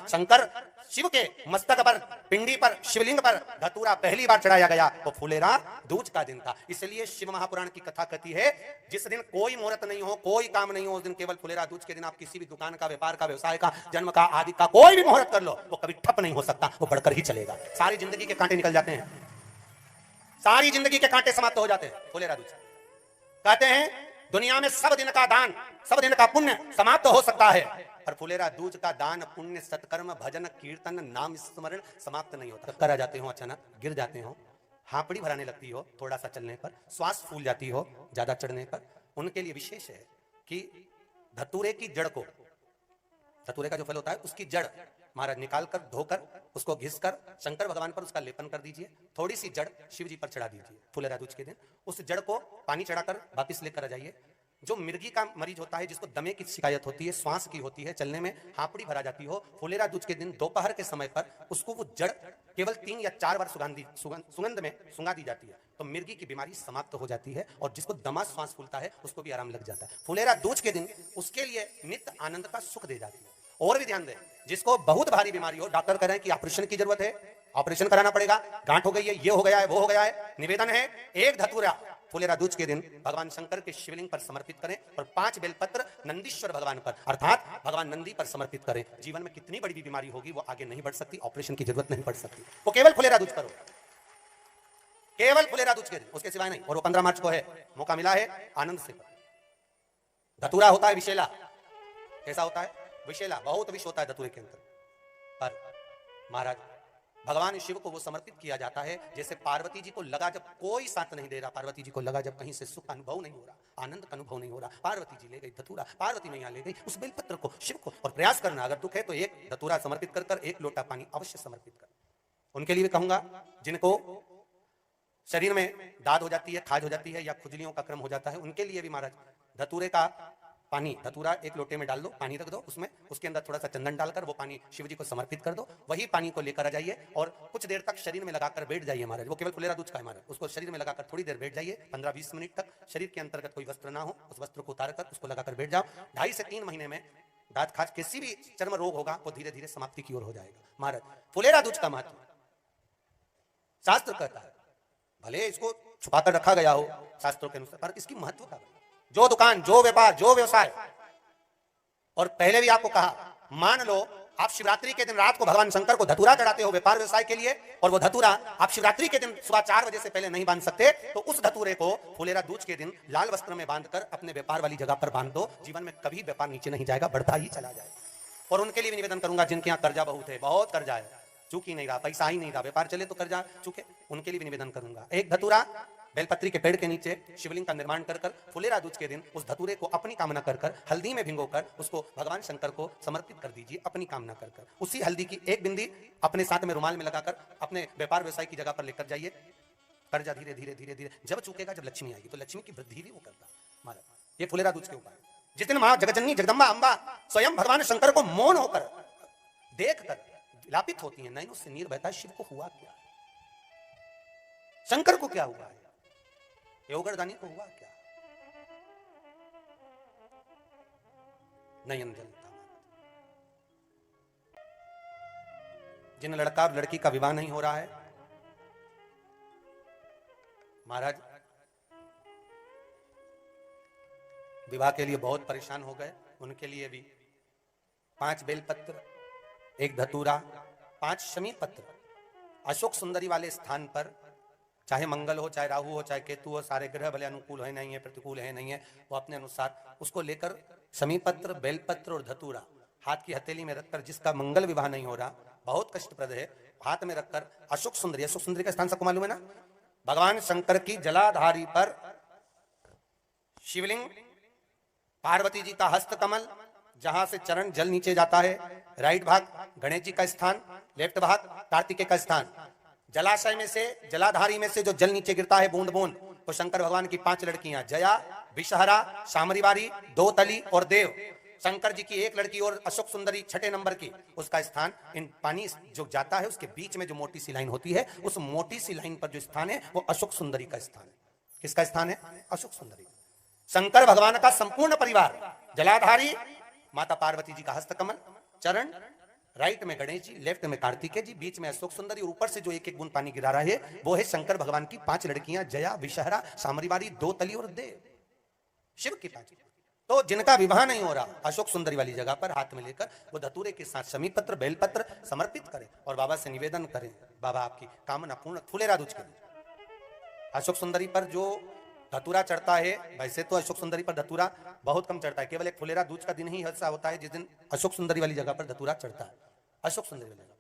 शंकर शिव के मस्तक पर, पिंडी पर, शिवलिंग पर धतूरा पहली बार चढ़ाया गया वो फुलेरा दूज का दिन था। इसलिए शिव महापुराण की कथा कहती है जिस दिन कोई मुहूर्त नहीं हो, कोई काम नहीं हो, उस दिन केवल फुलेरा दूज के दिन आप किसी भी दुकान का, व्यापार का, व्यवसाय का, जन्म का, आदि का कोई भी मुहूर्त कर लो, वो कभी ठप नहीं हो सकता, वो बढ़कर ही चलेगा। सारी जिंदगी के कांटे निकल जाते हैं, सारी जिंदगी के कांटे समाप्त हो जाते हैं फुलेरा दूज। कहते हैं दुनिया में सब दिन का दान, सब दिन का पुण्य समाप्त हो सकता है, पर फुलेरा दूज का दान, पुण्य, सत्कर्म, भजन, कीर्तन, नाम स्मरण समाप्त नहीं होता। करा जाते हो, अचानक गिर जाते हो, हापड़ी भराने लगती हो थोड़ा सा चलने पर, श्वास फूल जाती हो ज्यादा चढ़ने पर, उनके लिए विशेष है कि धतूरे की जड़ को, धतूरे का जो फल होता है उसकी जड़ महाराज निकाल कर, धोकर, उसको घिसकर शंकर भगवान पर उसका लेपन कर दीजिए, थोड़ी सी जड़ शिव जी पर चढ़ा दीजिए फुलेरा दूज के दिन। उस जड़ को पानी चढ़ाकर वापिस लेकर आ जाइए। जो मिर्गी का मरीज होता है, जिसको दमे की शिकायत होती है, श्वास की होती है, चलने में हापड़ी भरा जाती हो, फुलेरा दूज के दिन दोपहर के समय पर उसको वो जड़ केवल 3 या 4 बार सुगंध में सुंगा दी जाती है, तो मिर्गी की बीमारी समाप्त हो जाती है, और जिसको दमा श्वास फूलता है उसको भी आराम लग जाता है। फुलेरा दूज के दिन उसके लिए नित्य आनंद का सुख दे जाती है। और भी ध्यान दें, जिसको बहुत भारी बीमारी हो, डॉक्टर कह रहे हैं कि ऑपरेशन की जरूरत है, ऑपरेशन कराना पड़ेगा, गांठ हो गई है, ये हो गया है, वो हो गया है, निवेदन है एक धतूरा फुलेरा दूज के दिन भगवान शंकर के शिवलिंग पर समर्पित करें, और 5 बेलपत्र नंदीश्वर भगवान पर अर्थात भगवान नंदी पर समर्पित करें। जीवन में कितनी बड़ी भी बीमारी होगी वो आगे नहीं बढ़ सकती, ऑपरेशन की जरूरत नहीं पड़ सकती, वो केवल फुलेरा दूज करो, केवल फुलेरा दूज के दिन, उसके सिवाय नहीं। और वो 15 मार्च को है, मौका मिला है, आनंद से। धतूरा होता है विषैला, कैसा होता है? विषैला, बहुत विष होता है धतूरे के अंदर, पर महाराज भगवान शिव को वो समर्पित किया जाता है जैसे पार्वती जी को लगा जब कोई साथ नहीं दे रहा, पार्वती जी को लगा जब कहीं से सुख का अनुभव नहीं हो रहा, आनंद का अनुभव नहीं हो रहा, पार्वती जी ले गई धतूरा, पार्वती मैया ले गई उस बेलपत्र को शिव को। और प्रयास करना, अगर दुख है तो एक धतूरा समर्पित कर कर 1 लोटा पानी अवश्य समर्पित कर। उनके लिए भी कहूंगा जिनको शरीर में दाद हो जाती है, खाज हो जाती है, या खुजलियों का क्रम हो जाता है, उनके लिए भी महाराज धतूरे का पानी, धतूरा 1 लोटे में डाल दो, पानी रख दो उसमें, उसके अंदर थोड़ा सा चंदन डालकर वो पानी शिव जी को समर्पित कर दो, वही पानी को लेकर आ जाइए और कुछ देर तक शरीर में लगाकर बैठ जाइए महाराज। वो केवल फुलेरा दूज का है महाराज, उसको शरीर में लगाकर थोड़ी देर बैठ जाइए, 15-20 मिनट तक। शरीर के अंतर्गत कोई वस्त्र ना हो, उस वस्त्र को उतार कर उसको लगाकर बैठ जाओ। 2.5 से 3 महीने में दांत खाज, किसी भी चर्म रोग होगा वो धीरे धीरे समाप्ति की ओर हो जाएगा। महाराज फुलेरा दूज का महत्व शास्त्र कहता है, भले इसको छुपाकर रखा गया हो शास्त्रों के अनुसार, पर इसकी महत्व का, जो दुकान, जो व्यापार, जो व्यवसाय, और पहले भी आपको कहा, मान लो आप शिवरात्रि के दिन रात को भगवान शंकर को धतूरा चढ़ाते हो व्यापार व्यवसाय के लिए, और वो धतूरा आप शिवरात्रि के दिन सुबह 4 बजे से पहले नहीं बांध सकते, तो उस धतूरे को फुलेरा दूज के दिन लाल वस्त्र में बांधकर अपने व्यापार वाली जगह पर बांध दो। जीवन में कभी व्यापार नीचे नहीं जाएगा, बढ़ता ही चला जाएगा। और उनके लिए भी निवेदन करूंगा जिनके यहाँ कर्जा बहुत है, बहुत कर्जा है, चूक ही नहीं रहा, पैसा ही नहीं रहा, व्यापार चले तो कर्जा चूके, उनके लिए भी निवेदन करूंगा, एक धतूरा बेलपत्री के पेड़ के नीचे शिवलिंग का निर्माण कर कर फुलेरा दूज के दिन उस धतूरे को अपनी कामना कर कर हल्दी में भिगोकर उसको भगवान शंकर को समर्पित कर दीजिए अपनी कामना कर कर। उसी हल्दी की 1 बिंदी अपने साथ में रुमाल में लगाकर अपने व्यापार व्यवसाय की जगह पर लेकर जाइए। कर्जा धीरे धीरे धीरे धीरे जब चूकेगा, जब लक्ष्मी आएगी तो लक्ष्मी की वृद्धि भी वो करता। महाराज ये फुलेरा दूज के उपाय, जिस दिन मां जगजननी जगदम्बा अंबा स्वयं भगवान शंकर को मौन होकर देख कर विलापित होती है, नैनों से नीर बहता है, शिव को हुआ क्या, शंकर को क्या हुआ है, योगरदानी को हुआ क्या, नयन जलता। जिन लड़का और लड़की का विवाह नहीं हो रहा है, महाराज विवाह के लिए बहुत परेशान हो गए, उनके लिए भी 5 बेलपत्र, 1 धतूरा, 5 शमी पत्र अशोक सुंदरी वाले स्थान पर, चाहे मंगल हो, चाहे राहु हो, चाहे केतु हो, सारे ग्रह भले अनुकूल है नहीं है, प्रतिकूल है नहीं है, वो अपने अनुसार उसको लेकर शमी पत्र, बेलपत्र और धतूरा हाथ की हथेली में रखकर, जिसका मंगल विवाह नहीं हो रहा, बहुत कष्टप्रद है, हाथ में रखकर अशोक सुंदरी का स्थान सबको मालूम है ना, भगवान शंकर की जलाधारी पर शिवलिंग, पार्वती जी का हस्त कमल, जहां से चरण जल नीचे जाता है, राइट भाग गणेश जी का स्थान, लेफ्ट भाग कार्तिकेय का स्थान, जलाशय में से, जलाधारी में से जो जल नीचे गिरता है बूंद बूंद, तो शंकर भगवान की 5 लड़कियां, जया, विषहरा, शामरीवारी, 2 तली और देव, शंकर जी की 1 लड़की और अशोक सुंदरी 6 नंबर की, उसका स्थान, इन पानी जो जाता है उसके बीच में जो मोटी सी लाइन होती है, उस मोटी सी लाइन पर जो स्थान है वो अशोक सुंदरी का स्थान है। किसका स्थान है? अशोक सुंदरी। शंकर भगवान का संपूर्ण परिवार, जलाधारी, माता पार्वती जी का हस्तकमल, चरण, राइट में गणेश जी, लेफ्ट में कार्तिकेय जी, बीच में अशोक सुंदरी और ऊपर से जो एक एक बूंद पानी गिरा रहा है वो है शंकर भगवान की 5 लड़कियां, जया, विषहरा, सामरीवारी, दो तली और देव। शिव की 5। तो जिनका विवाह नहीं हो रहा अशोक सुंदरी वाली जगह पर हाथ में लेकर वो धतूरे के साथ समी पत्र बेलपत्र समर्पित करें और बाबा से निवेदन करें, बाबा आपकी कामना पूर्ण। फुलेरा दूज के दिन अशोक सुंदरी पर जो धतूरा चढ़ता है, वैसे तो अशोक सुंदरी पर धतूरा बहुत कम चढ़ता है, केवल एक फुलेरा दूज का दिन ही ऐसा होता है जिस दिन अशोक सुंदरी वाली जगह पर धतूरा चढ़ता है। अशोक सुंदरी वाली जगह